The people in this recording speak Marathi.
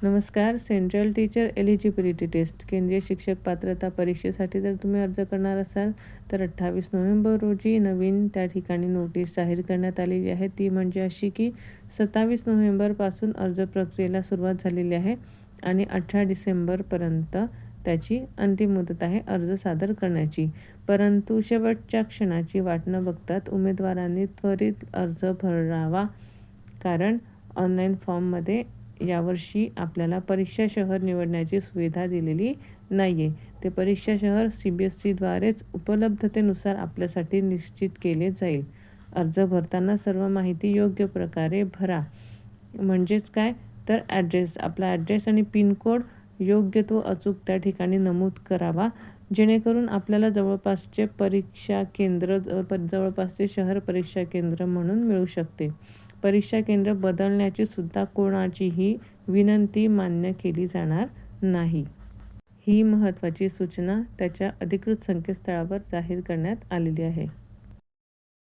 नमस्कार. सेंट्रल टीचर एलिजिबिलिटी टेस्ट केंद्रीय शिक्षक पात्रता परीक्षेसाठी जर तुम्ही अर्ज करणार असाल तर 28 नोव्हेंबर रोजी नवीन त्या ठिकाणी नोटीस जाहीर करण्यात आलेली आहे. ती म्हणजे अशी की 27 नोव्हेंबरपासून अर्ज प्रक्रियेला सुरुवात झालेली आहे आणि 18 डिसेंबरपर्यंत त्याची अंतिम मुदत आहे अर्ज सादर करण्याची. परंतु शेवटच्या क्षणाची वाट न बघता उमेदवारांनी त्वरित अर्ज भरावा, कारण ऑनलाईन फॉर्ममध्ये यावर्षी आपल्याला परीक्षा शहर निवडण्याची सुविधा दिलेली नाही आहे. ते परीक्षा शहर CBSEद्वारेच उपलब्धतेनुसार आपल्यासाठी निश्चित केले जाईल. अर्ज भरताना सर्व माहिती योग्य प्रकारे भरा. म्हणजेच काय तर आपला ॲड्रेस आणि पिनकोड योग्य तो अचूक त्या ठिकाणी नमूद करावा, जेणेकरून आपल्याला जवळपासचे परीक्षा केंद्र जवळपासचे शहर परीक्षा केंद्र म्हणून मिळू शकते. परीक्षा केंद्र बदलण्याची सुद्धा कोणाचीही विनंती मान्य केली जाणार नाही. ही महत्त्वाची सूचना त्याच्या अधिकृत संकेतस्थळावर जाहीर करण्यात आलेली आहे.